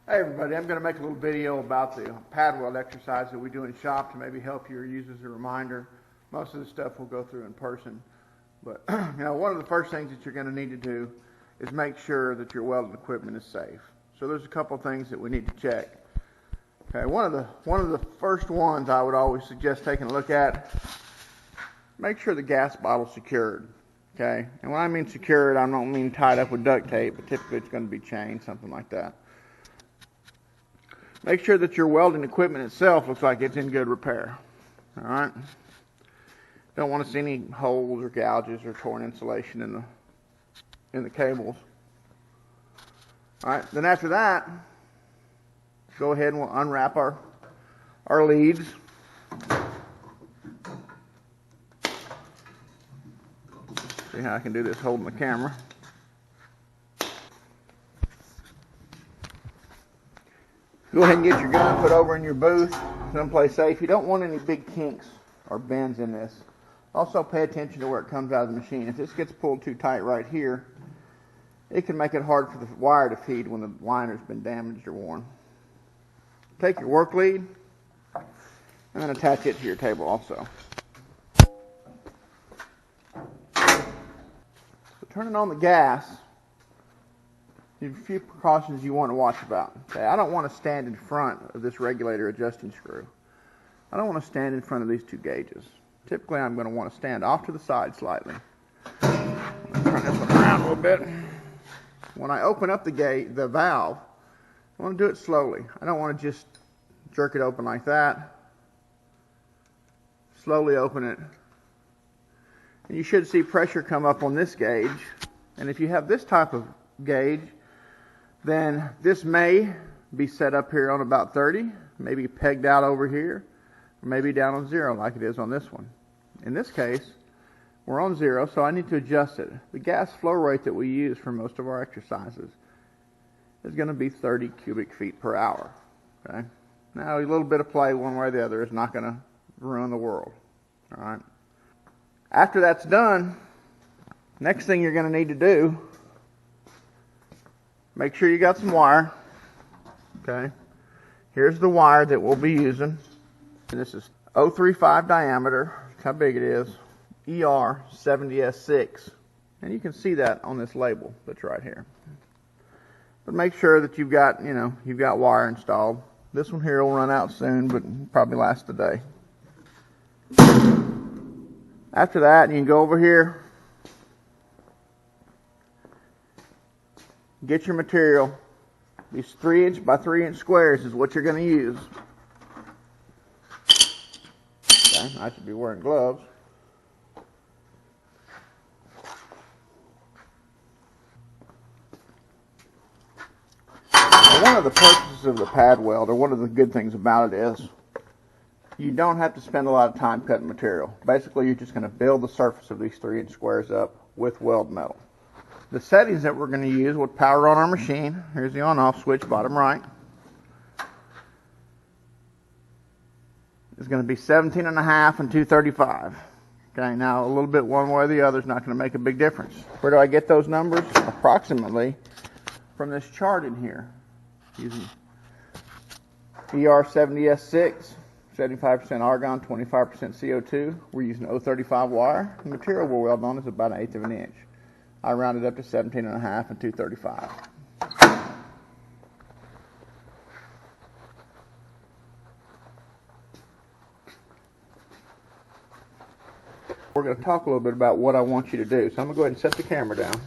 Hey everybody, I'm going to make a little video about the pad weld exercise that we do in shop to maybe help you or use as a reminder. Most of the stuff we'll go through in person. But one of the first things that you're going to need to do is make sure that your welding equipment is safe. So there's a couple things that we need to check. Okay, one of the first ones I would always suggest taking a look at, make sure the gas bottle's secured. Okay, and when I mean secured, I don't mean tied up with duct tape, but typically it's going to be chained, something like that. Make sure that your welding equipment itself looks like it's in good repair. All right. Don't want to see any holes or gouges or torn insulation in the cables. All right. Then after that, go ahead and we'll unwrap our leads. See how I can do this holding the camera. Go ahead and get your gun put over in your booth, someplace safe. You don't want any big kinks or bends in this. Also pay attention to where it comes out of the machine. If this gets pulled too tight right here, it can make it hard for the wire to feed when the liner's been damaged or worn. Take your work lead and then attach it to your table also. So turning on the gas, there's a few precautions you want to watch about. Okay, I don't want to stand in front of this regulator adjusting screw. I don't want to stand in front of these two gauges. Typically, I'm going to want to stand off to the side slightly. Turn this one around a little bit. When I open up the valve, I want to do it slowly. I don't want to just jerk it open like that. Slowly open it. And you should see pressure come up on this gauge. And if you have this type of gauge, then this may be set up here on about 30, maybe pegged out over here, or maybe down on 0 like it is on this one. In this case, we're on 0, so I need to adjust it. The gas flow rate that we use for most of our exercises is going to be 30 cubic feet per hour. Okay? Now, a little bit of play one way or the other is not going to ruin the world. All right? After that's done, next thing you're going to need to do, make sure you got some wire. Okay. Here's the wire that we'll be using. And this is 0.35 diameter. Look how big it is. ER70S6. And you can see that on this label that's right here. But make sure that you've got wire installed. This one here will run out soon, but probably last the day. After that, you can go over here. Get your material. These 3-inch by 3-inch squares is what you're going to use. Okay, I should be wearing gloves. Now, one of the purposes of the pad weld, or one of the good things about it is, you don't have to spend a lot of time cutting material. Basically, you're just going to build the surface of these 3-inch squares up with weld metal. The settings that we're going to use with power on our machine, here's the on-off switch, bottom right, is going to be 17.5 and 235. Okay, now a little bit one way or the other is not going to make a big difference. Where do I get those numbers? Approximately from this chart in here, using ER70S6, 75% argon, 25% CO2. We're using 0.35 wire. The material we're welding on is about 1/8 of an inch. I rounded up to 17.5 and 235. We're going to talk a little bit about what I want you to do. So I'm going to go ahead and set the camera down.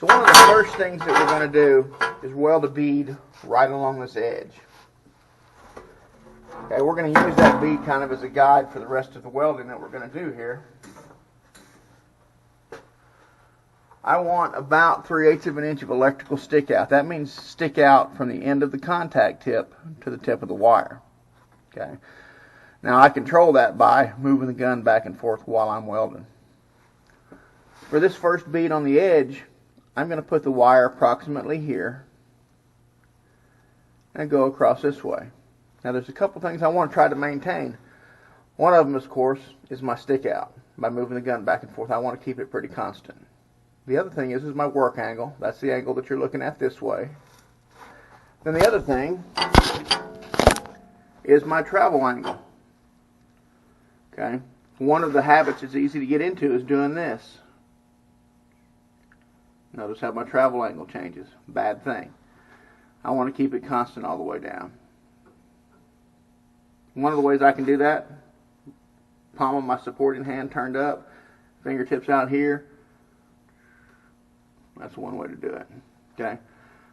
So one of the first things that we're going to do is weld a bead right along this edge. Okay, we're going to use that bead kind of as a guide for the rest of the welding that we're going to do here. I want about 3/8 of an inch of electrical stick out. That means stick out from the end of the contact tip to the tip of the wire. Okay. Now I control that by moving the gun back and forth while I'm welding. For this first bead on the edge, I'm going to put the wire approximately here and go across this way. Now there's a couple things I want to try to maintain. One of them, of course, is my stick out. By moving the gun back and forth, I want to keep it pretty constant. The other thing is my work angle. That's the angle that you're looking at this way. Then the other thing is my travel angle. Okay? One of the habits that's easy to get into is doing this. Notice how my travel angle changes. Bad thing. I want to keep it constant all the way down. One of the ways I can do that, palm of my supporting hand turned up, fingertips out here. That's one way to do it. Okay?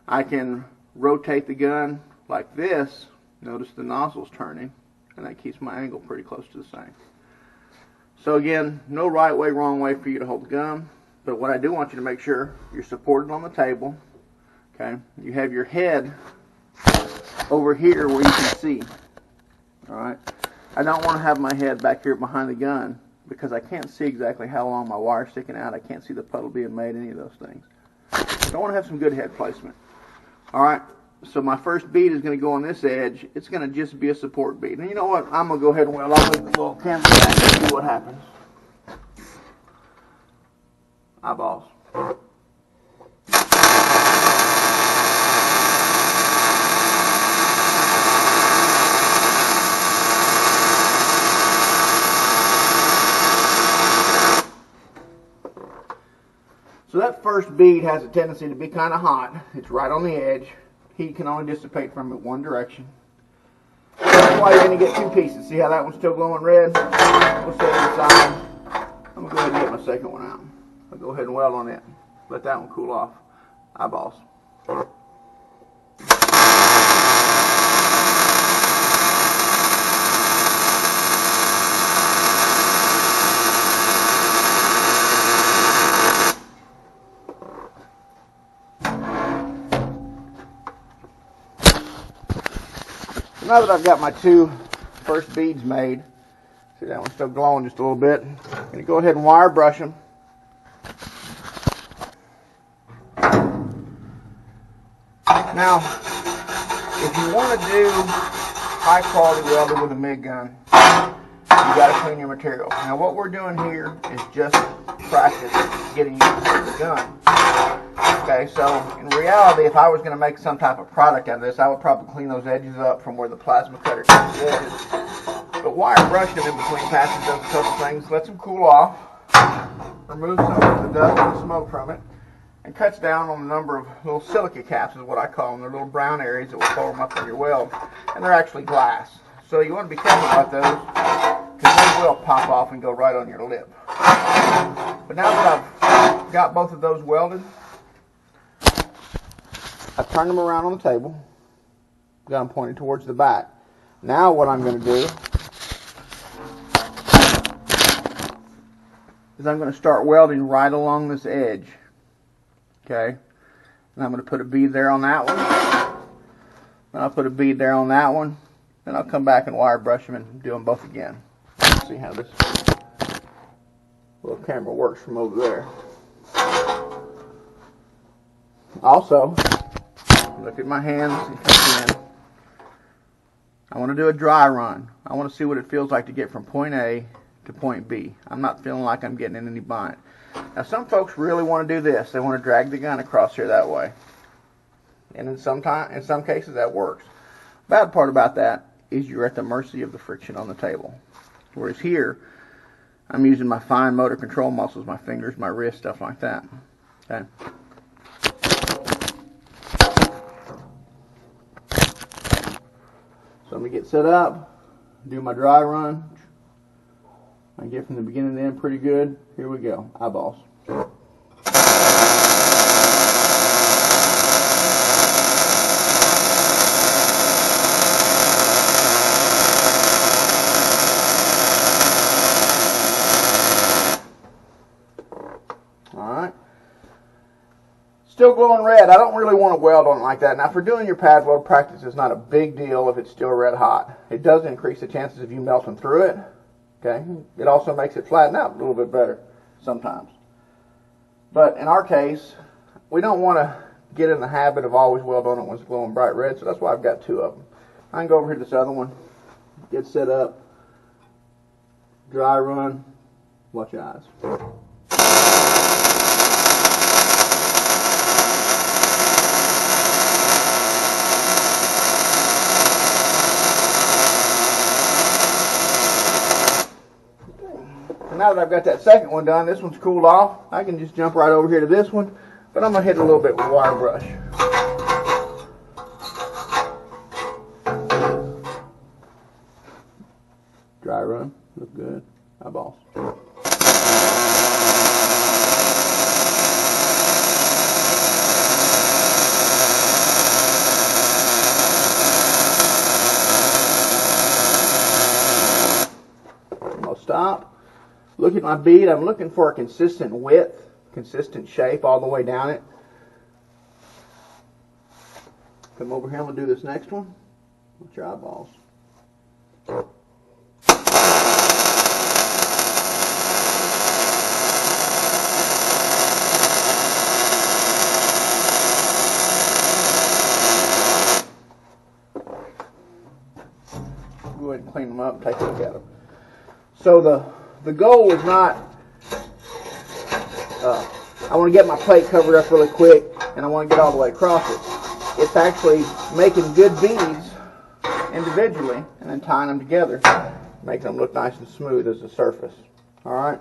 I can rotate the gun like this. Notice the nozzle's turning, and that keeps my angle pretty close to the same. So again, no right way, wrong way for you to hold the gun, but what I do want you to make sure you're supported on the table. Okay? You have your head over here where you can see. Alright? I don't want to have my head back here behind the gun because I can't see exactly how long my wire's sticking out. I can't see the puddle being made, any of those things. So I want to have some good head placement. Alright, so my first bead is going to go on this edge. It's going to just be a support bead. And you know what? I'm going to go ahead and weld. I'll move the little camera back and see what happens. Eyeballs. So that first bead has a tendency to be kind of hot. It's right on the edge. Heat can only dissipate from it one direction. That's why you're going to get two pieces. See how that one's still glowing red? We'll set it aside. I'm going to go ahead and get my second one out. I'll go ahead and weld on it. Let that one cool off. Eyeballs. Now that I've got my two first beads made, see that one's still glowing just a little bit. I'm going to go ahead and wire brush them. Now, if you want to do high quality welding with a MIG gun, you got to clean your material. Now what we're doing here is just practice getting used to the gun. Okay, so in reality, if I was going to make some type of product out of this, I would probably clean those edges up from where the plasma cutter cuts the edges. But wire brushing them in between passes does a couple things. Lets them cool off, removes some of the dust and the smoke from it, and cuts down on the number of little silica caps is what I call them. They're little brown areas that will hold them up in your weld, and they're actually glass. So you want to be careful about those because they will pop off and go right on your lip. But now that I've got both of those welded, I've turned them around on the table, got them pointed towards the back. Now what I'm going to do is I'm going to start welding right along this edge. Okay? And I'm going to put a bead there on that one. Then I'll put a bead there on that one. Then I'll come back and wire brush them and do them both again. Let's see how this little camera works from over there. Also, look at my hands and cut in. I want to do a dry run. I want to see what it feels like to get from point A to point B. I'm not feeling like I'm getting in any bind. Now some folks really want to do this. They want to drag the gun across here that way. And in some cases that works. Bad part about that is you're at the mercy of the friction on the table. Whereas here, I'm using my fine motor control muscles, my fingers, my wrist, stuff like that. Okay. So I'm going to get set up, do my dry run. I get from the beginning to the end pretty good. Here we go. Eyeballs. Alright. Still glowing red. I don't really want to weld on it like that. Now for doing your pad weld practice, it's not a big deal if it's still red hot. It does increase the chances of you melting through it. Okay. It also makes it flatten out a little bit better sometimes. But in our case, we don't want to get in the habit of always weld on it when it's glowing bright red, so that's why I've got two of them. I can go over here to this other one, get set up, dry run, watch your eyes. now that I've got that second one done, this one's cooled off, I can just jump right over here to this one, but I'm going to hit it a little bit with a wire brush. Dry run, look good, eyeballs. I'm going to stop, look at my bead. I'm looking for a consistent width, consistent shape all the way down it. Come over here, I'm going to do this next one. Watch your eyeballs. Go ahead and clean them up, take a look at them. So the goal is not, I want to get my plate covered up really quick and I want to get all the way across it. It's actually making good beads individually and then tying them together, making them look nice and smooth as a surface. Alright?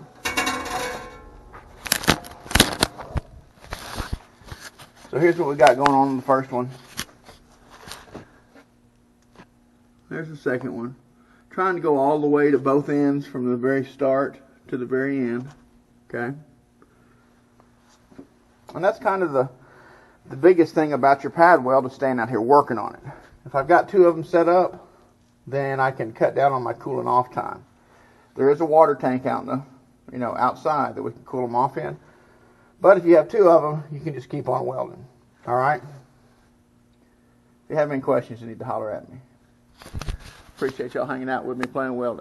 So here's what we got going on in the first one. There's the second one. Trying to go all the way to both ends from the very start to the very end. Okay? And that's kind of the biggest thing about your pad weld is staying out here working on it. If I've got two of them set up, then I can cut down on my cooling off time. There is a water tank out in the, outside that we can cool them off in. But if you have two of them, you can just keep on welding. Alright? If you have any questions, you need to holler at me. Appreciate y'all hanging out with me playing welding.